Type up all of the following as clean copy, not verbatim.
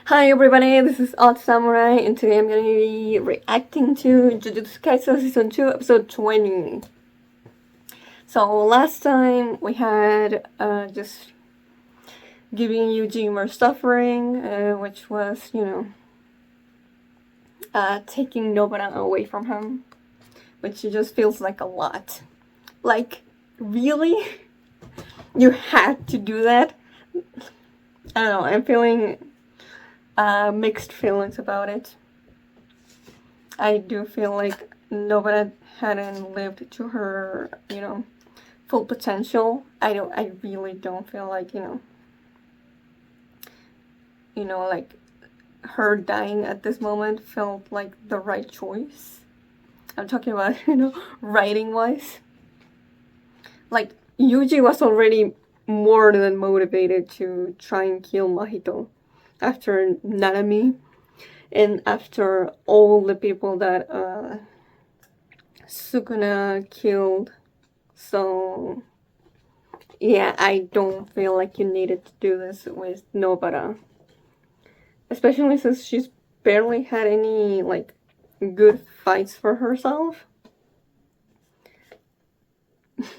Hi everybody, this is Odd Samurai, and today I'm going to be reacting to Jujutsu Kaisen Season 2, Episode 20. So last time we had just giving Yuji more suffering, which was, taking Nobara away from him, which just feels like a lot. Like, really? You had to do that? I don't know, I'm feeling mixed feelings about it. I do feel like Nobara hadn't lived to her, full potential. I really don't feel like, like her dying at this moment felt like the right choice. I'm talking about, writing wise. Like, Yuji was already more than motivated to try and kill Mahito after Nanami and after all the people that Sukuna killed. So yeah, I don't feel like you needed to do this with Nobara, especially since she's barely had any like good fights for herself.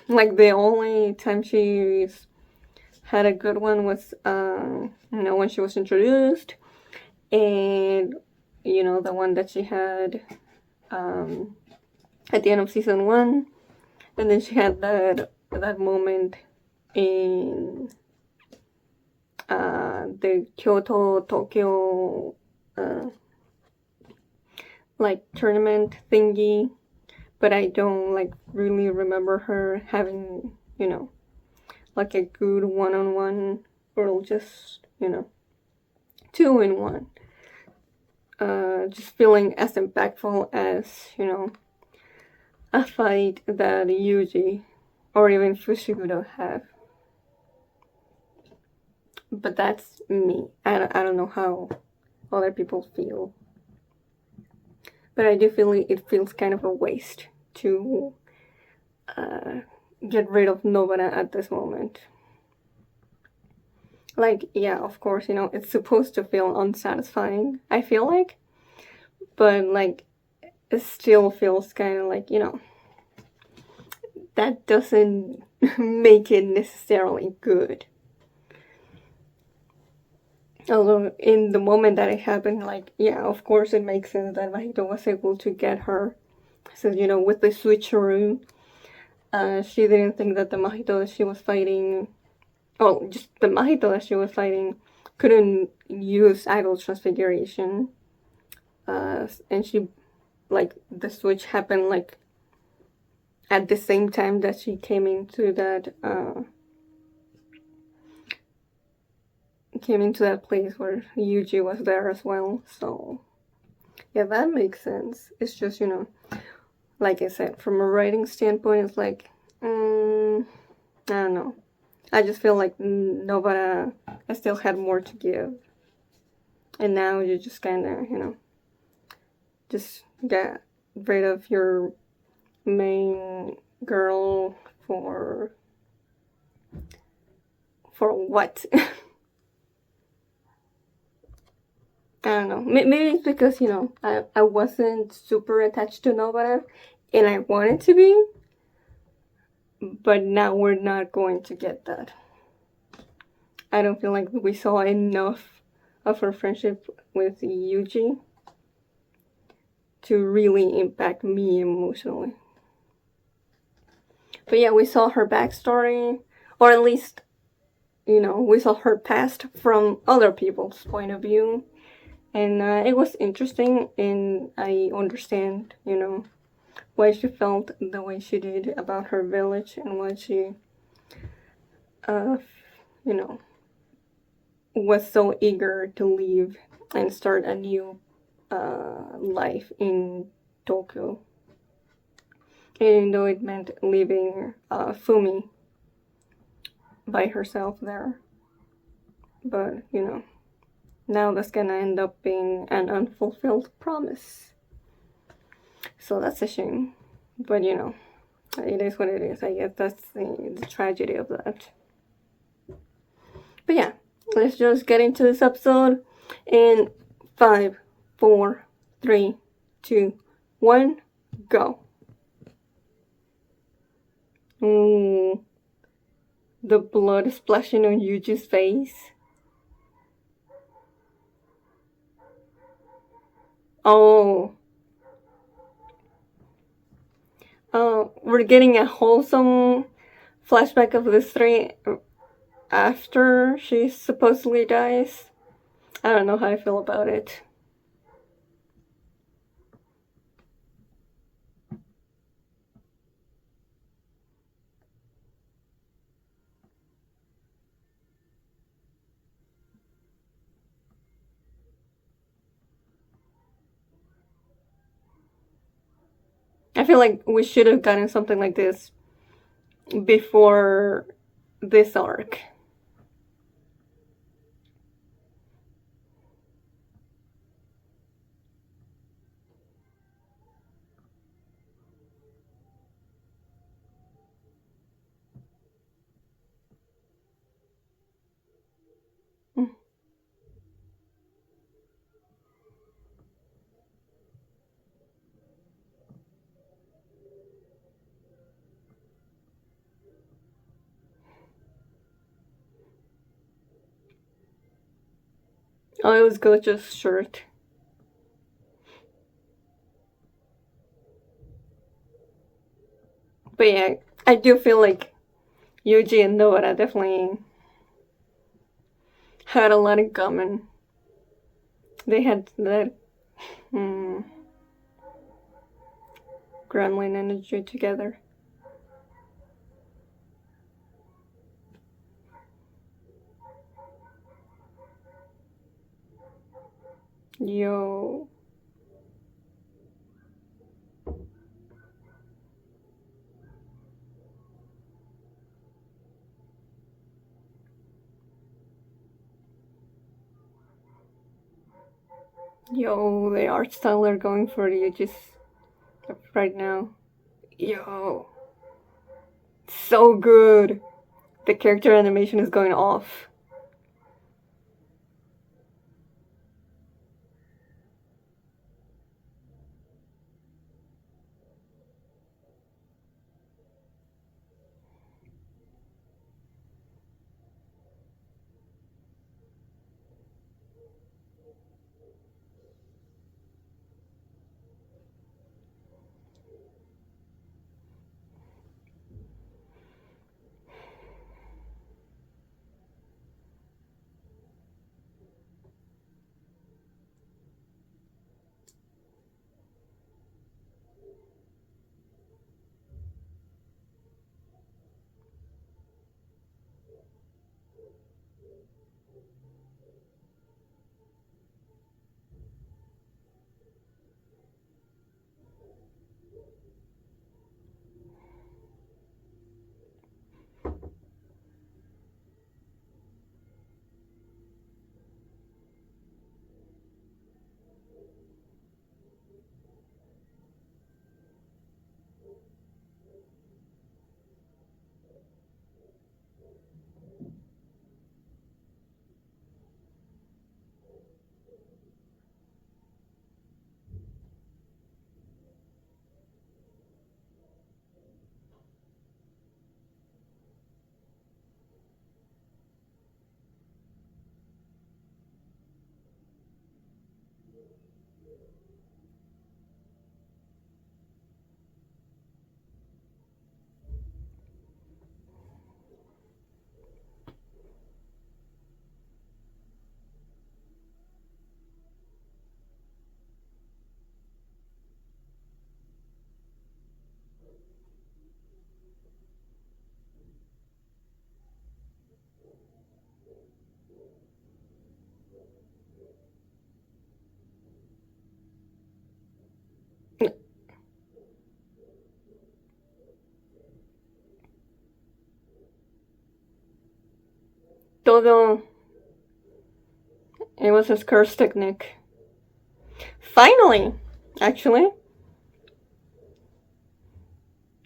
Like the only time she's had a good one was when she was introduced, and the one that she had at the end of season 1, and then she had that moment in the Kyoto Tokyo like tournament thingy, but I don't like really remember her having like a good one-on-one or just 2-in-1. Just feeling as impactful as a fight that Yuji or even Fushiguro have. But that's me. I don't know how other people feel. But I do feel it feels kind of a waste to get rid of Nobara at this moment. Like, yeah, of course, it's supposed to feel unsatisfying, I feel like. But, like, it still feels kind of like, that doesn't make it necessarily good. Although, in the moment that it happened, like, yeah, of course it makes sense that Mahito was able to get her. So, with the switcheroo, she didn't think that the Mahito that she was fighting, just the Mahito that she was fighting, couldn't use idol transfiguration. And she, like, the switch happened, like, at the same time that she came into that, place where Yuji was there as well. So, yeah, that makes sense. It's just, like I said, from a writing standpoint, it's like, I don't know. I just feel like Nobara still had more to give. And now you just kind of, just get rid of your main girl for what? I don't know. Maybe it's because, I wasn't super attached to Nobara and I wanted to be. But now we're not going to get that. I don't feel like we saw enough of her friendship with Yuji to really impact me emotionally. But yeah, we saw her backstory, or at least, we saw her past from other people's point of view. And it was interesting, and I understand, why she felt the way she did about her village and why she, was so eager to leave and start a new life in Tokyo. Even though it meant leaving Fumi by herself there. But, now that's gonna end up being an unfulfilled promise. So that's a shame. But, it is what it is. I guess that's the tragedy of that. But yeah, let's just get into this episode. In 5, 4, 3, 2, 1, go. Ooh. The blood splashing on Yuji's face. Oh. We're getting a wholesome flashback of the three after she supposedly dies. I don't know how I feel about it. I feel like we should have gotten something like this before this arc. Oh, it was Gojo's shirt. But yeah, I do feel like Yuji and Nobara definitely had a lot in common. They had that gremlin energy together. Yo. Yo, the art style they're going for Yuji's right now. Yo. So good. The character animation is going off. Todo. It was his curse technique. Finally! Actually.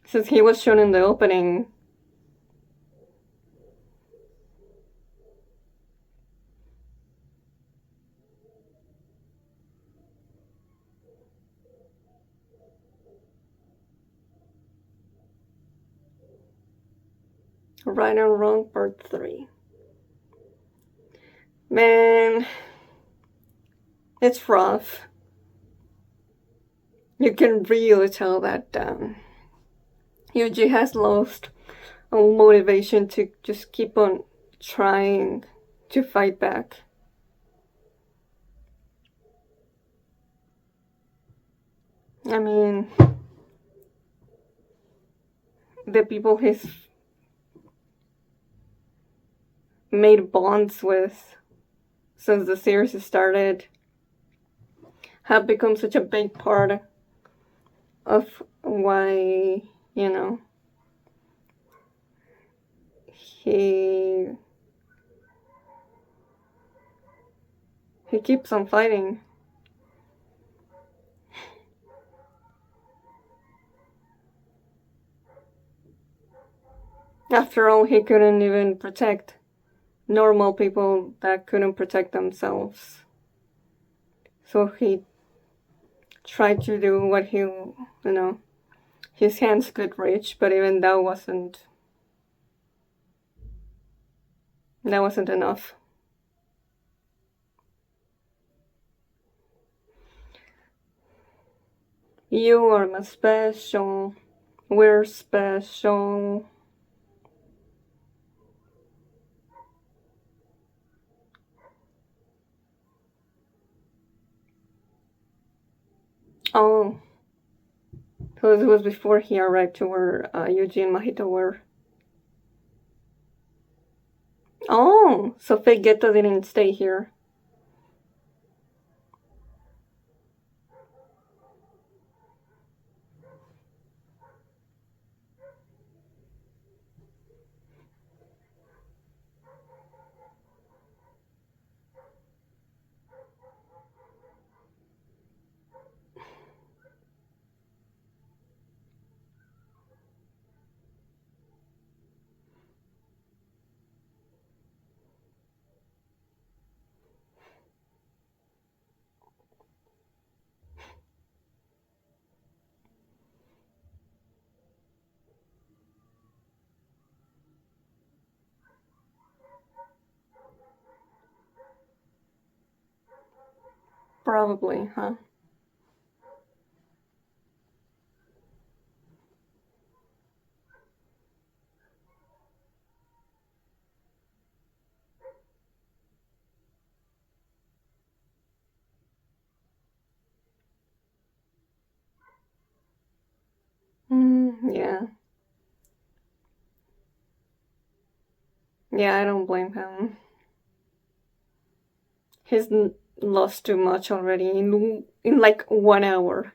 Since he was shown in the opening. Right and Wrong Part 3. Man, it's rough. You can really tell that Yuji has lost all motivation to just keep on trying to fight back. I mean, the people he's made bonds with since the series started have become such a big part of why, you know, he keeps on fighting. After all, he couldn't even protect normal people that couldn't protect themselves. So he tried to do what his hands could reach, but even that wasn't enough. You are my special. We're special. Oh. So it was before he arrived to where Yuji and Mahito were. Oh, so Fake Geto didn't stay here. Probably, huh? Yeah. Yeah, I don't blame him. He's lost too much already in like 1 hour.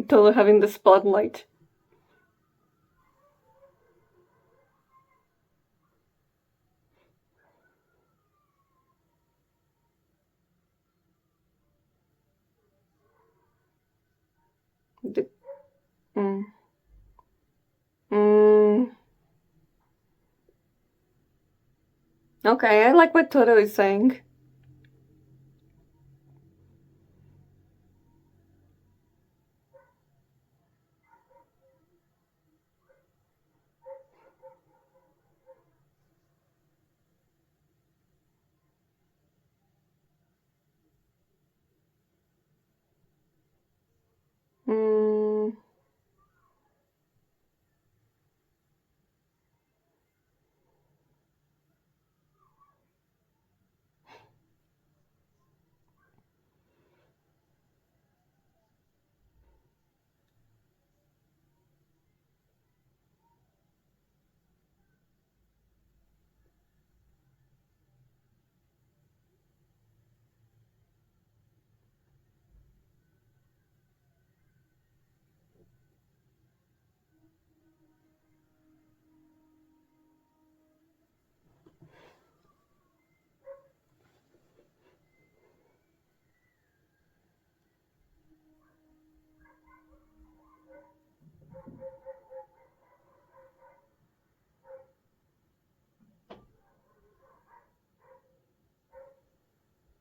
Todo having the spotlight. The, mm, mm, okay, I like what Todo is saying.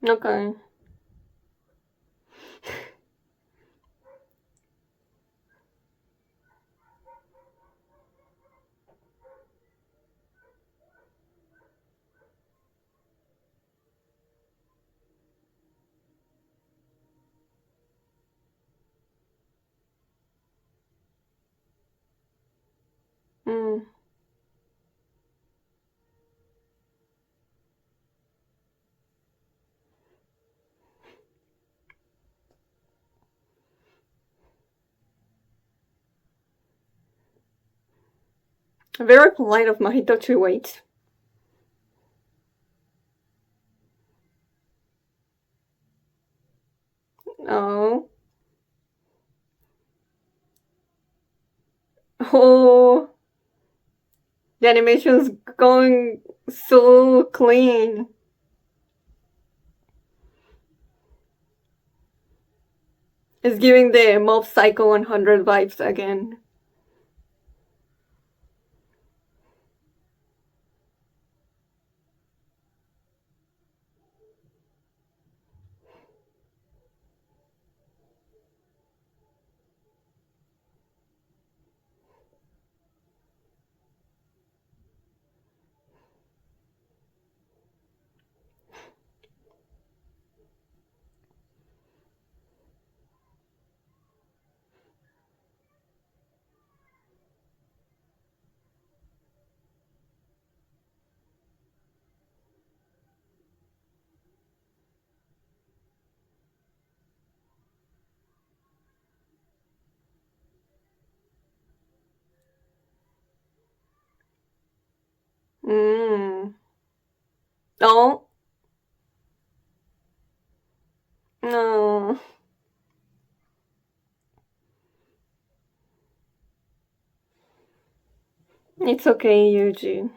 Okay. Mm. Very polite of Mahito to wait. Oh. Oh. The animation's going so clean. It's giving the Mob Psycho 100 vibes again. Mm. Oh. No. It's okay, Yuji.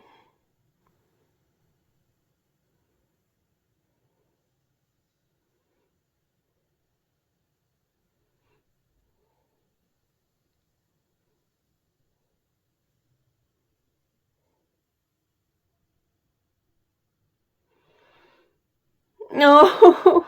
No.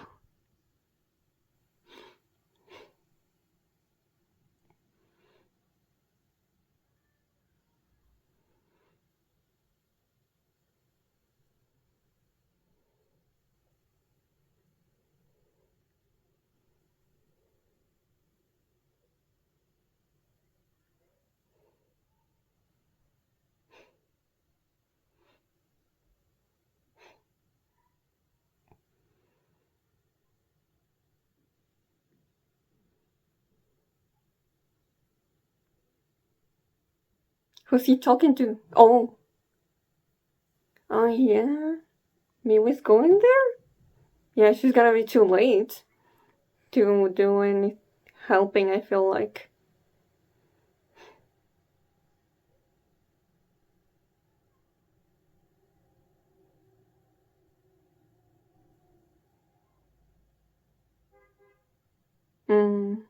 Who's he talking to? Oh. Oh, yeah. Miwa's going there? Yeah, she's gonna be too late to do any helping, I feel like. Mm.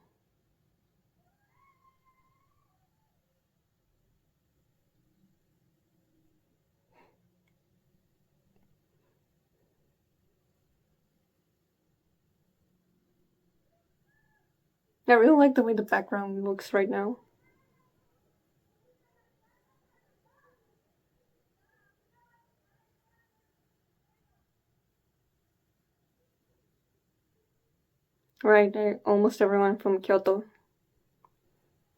I really like the way the background looks right now. Right, almost everyone from Kyoto.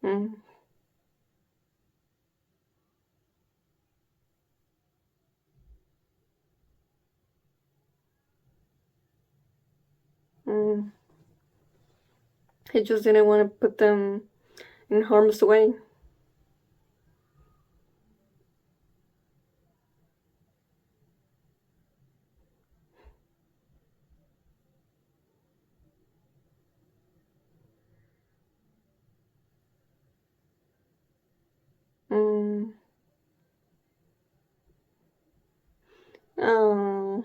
Mm. Mm. He just didn't want to put them in harm's way. Mm. Oh.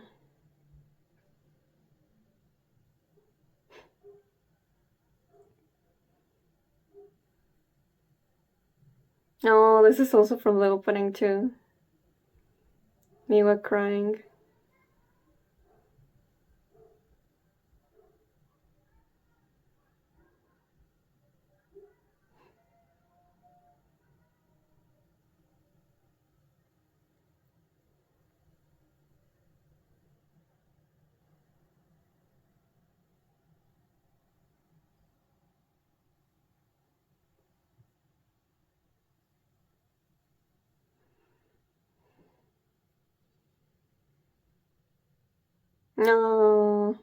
Oh, this is also from the opening too. Miwa crying. No.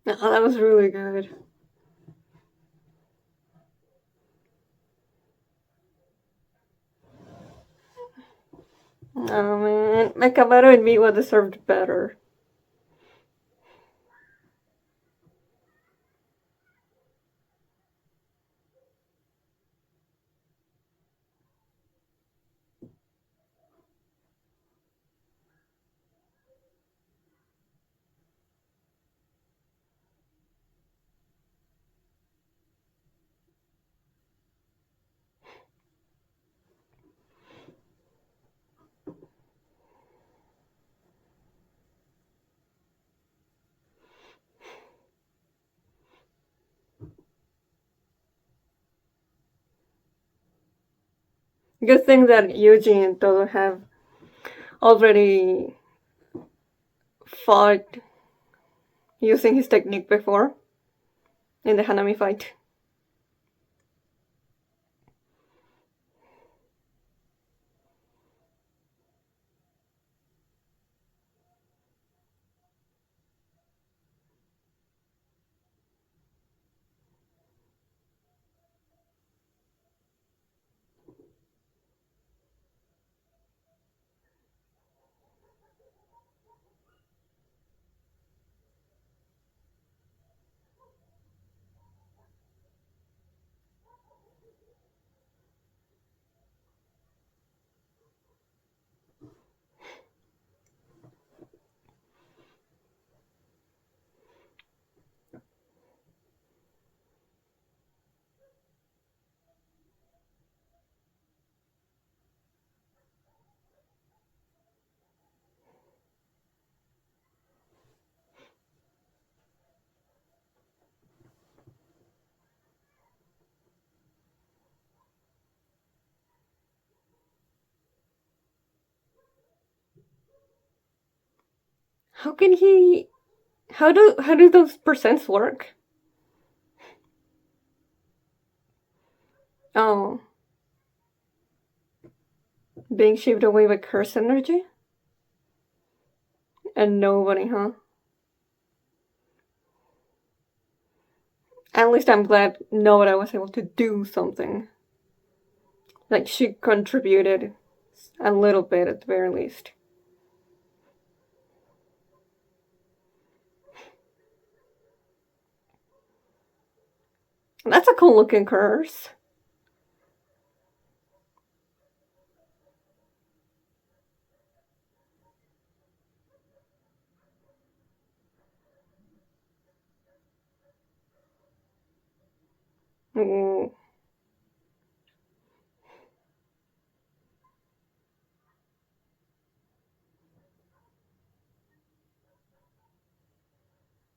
Oh, that was really good. Oh man, Mekamaru and Miwa deserved better. Good thing that Yuji and Todo have already fought using his technique before in the Hanami fight. How can he? How do those percents work? Oh, being shaped away by curse energy, and nobody, huh? At least I'm glad nobody was able to do something. Like she contributed a little bit at the very least. That's a cool looking curse. Mm.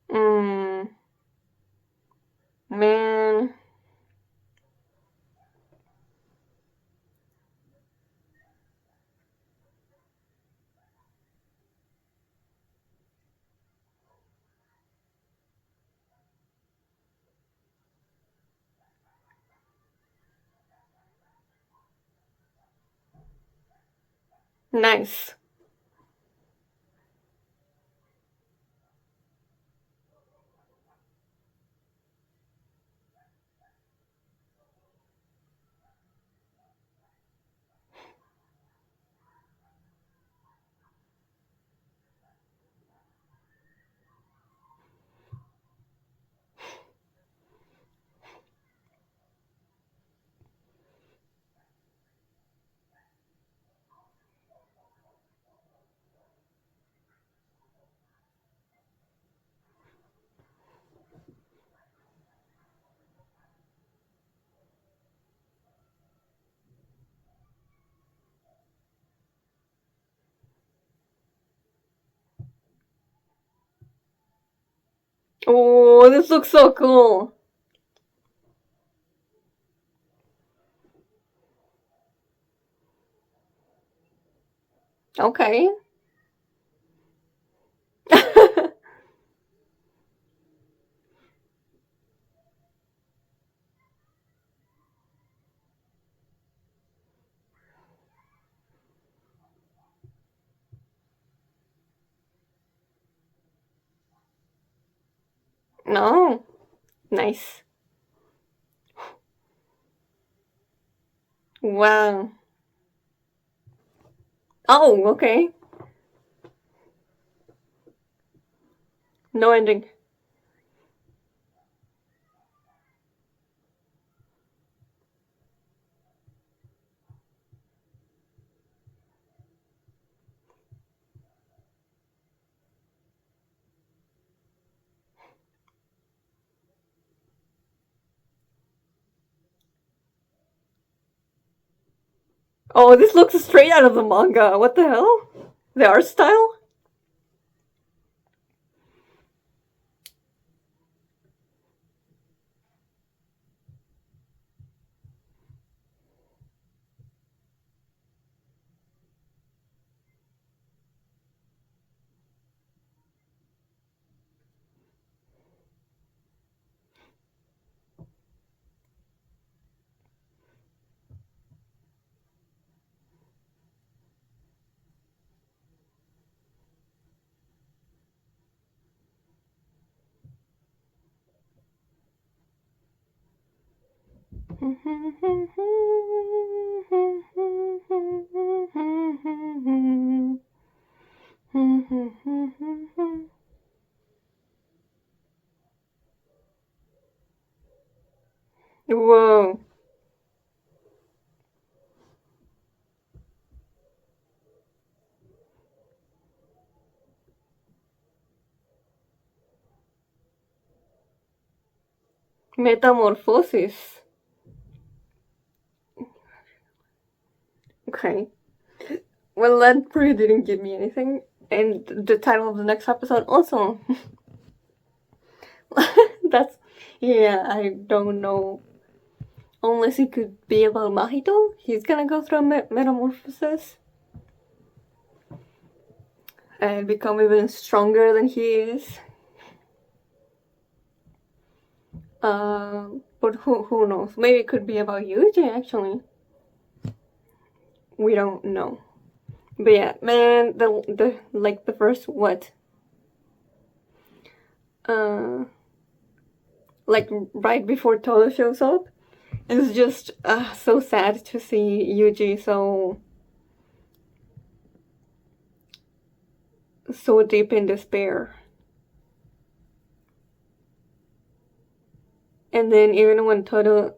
Mm. Man. Nice. Oh, this looks so cool. Okay. No. Nice. Wow. Oh, okay. No ending. Oh, this looks straight out of the manga. What the hell? The art style? Whoa. Metamorphosis. Okay. Well, that really didn't give me anything. And the title of the next episode also. That's. Yeah, I don't know. Unless it could be about Mahito. He's gonna go through a metamorphosis. And become even stronger than he is. But who knows? Maybe it could be about Yuji, actually. We don't know. But yeah, man, the first what? Like right before Todo shows up, it's just so sad to see Yuji so deep in despair. And then even when Todo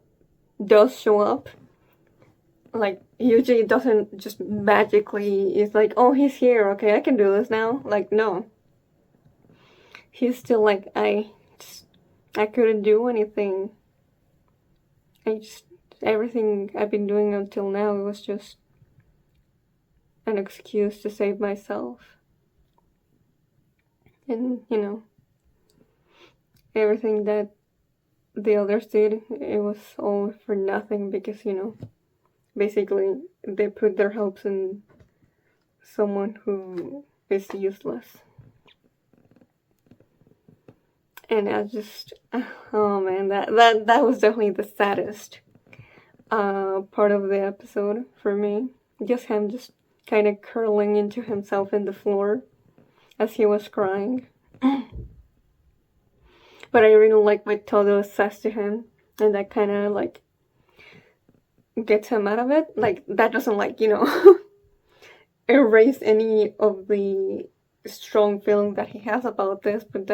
does show up, like Yuji doesn't just magically is like, oh, he's here, okay, I can do this now. Like, no, he's still like, I couldn't do anything. Everything I've been doing until now, it was just an excuse to save myself. And, everything that the others did, it was all for nothing because, basically they put their hopes in someone who is useless. And I just, oh man, that was definitely the saddest part of the episode for me. Just him just kind of curling into himself in the floor as he was crying. But I really like what Todo says to him, and that kind of like gets him out of it. Like, that doesn't erase any of the strong feeling that he has about this, but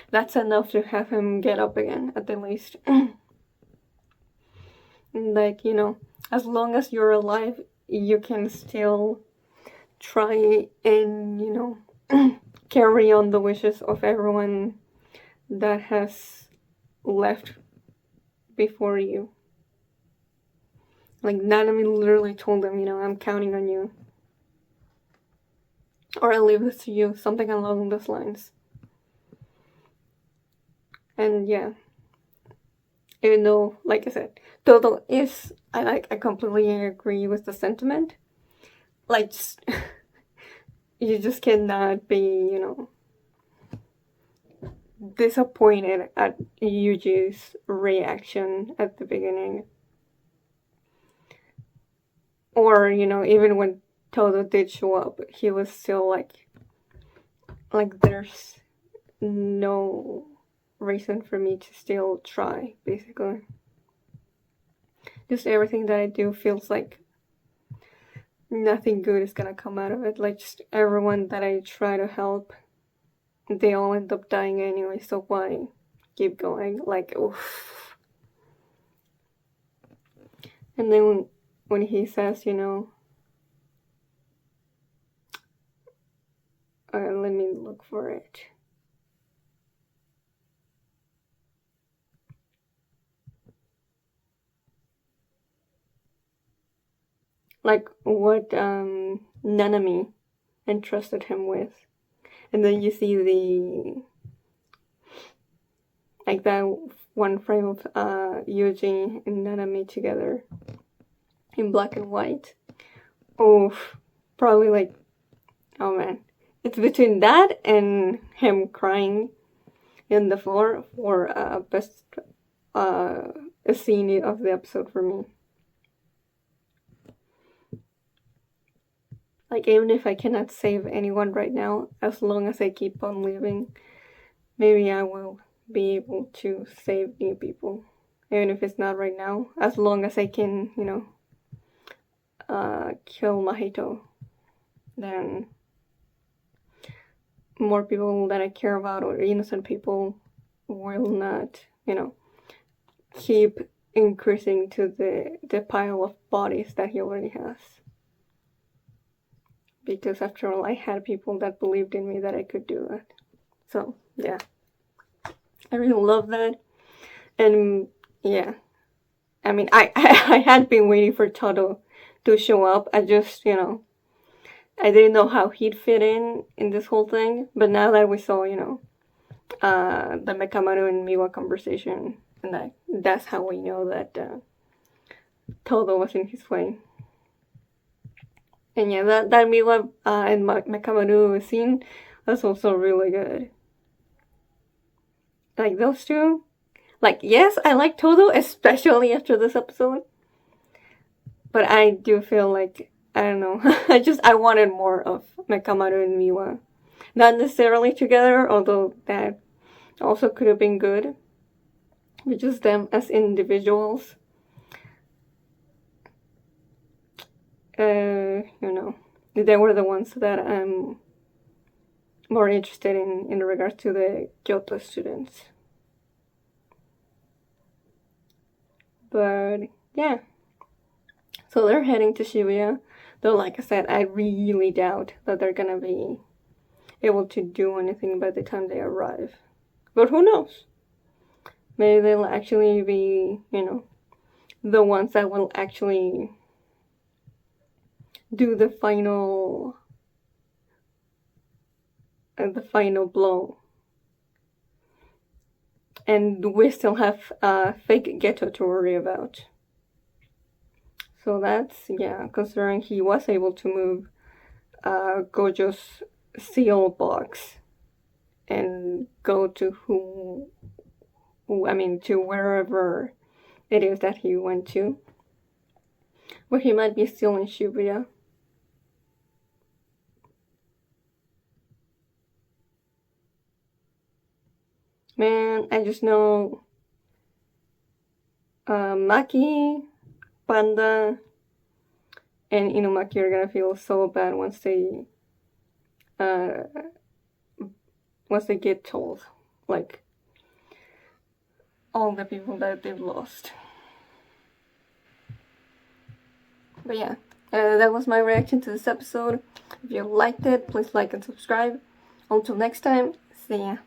that's enough to have him get up again, at the least. Like, as long as you're alive, you can still try and, carry on the wishes of everyone that has left before you. Like, Nanami literally told them, I'm counting on you. Or I leave this to you, something along those lines. And yeah, even though, like I said, Todo is, I completely agree with the sentiment. Like, just, you just cannot be, disappointed at Yuji's reaction at the beginning. Or, even when Todo did show up, he was still like there's no reason for me to still try, basically. Just everything that I do feels like nothing good is gonna come out of it. Like, just everyone that I try to help, they all end up dying anyway, so why keep going? Like, oof. And then when he says, let me look for it. Like, what Nanami entrusted him with. And then you see like that one frame of Yuji and Nanami together in black and white. Oh, probably like, oh man. It's between that and him crying in the floor for best a scene of the episode for me. Like, even if I cannot save anyone right now, as long as I keep on living, maybe I will be able to save new people. Even if it's not right now, as long as I can, kill Mahito, then more people that I care about or innocent people will not, keep increasing to the pile of bodies that he already has. Because after all, I had people that believed in me that I could do that. So, yeah. I really love that. And, yeah. I mean, I had been waiting for Todo to show up. I just, I didn't know how he'd fit in this whole thing. But now that we saw, the Mekamaru and Miwa conversation, and that's how we know that Todo was in his way. And yeah, that Miwa and Mekamaru scene was also really good. Like, those two. Like, yes, I like Todo, especially after this episode. But I do feel like, I don't know, I wanted more of Mekamaru and Miwa. Not necessarily together, although that also could have been good. But just them as individuals. They were the ones that I'm more interested in regards to the Kyoto students. But yeah, so they're heading to Shibuya. Though, like I said, I really doubt that they're gonna be able to do anything by the time they arrive. But who knows? Maybe they'll actually be, the ones that will actually do the final blow. And we still have fake Ghetto to worry about. So that's, considering he was able to move Gojo's seal box and go to to wherever it is that he went to. But he might be still in Shibuya. Man, I just know Maki, Panda, and Inumaki are gonna feel so bad once they get told, like, all the people that they've lost. But yeah, that was my reaction to this episode. If you liked it, please like and subscribe. Until next time, see ya.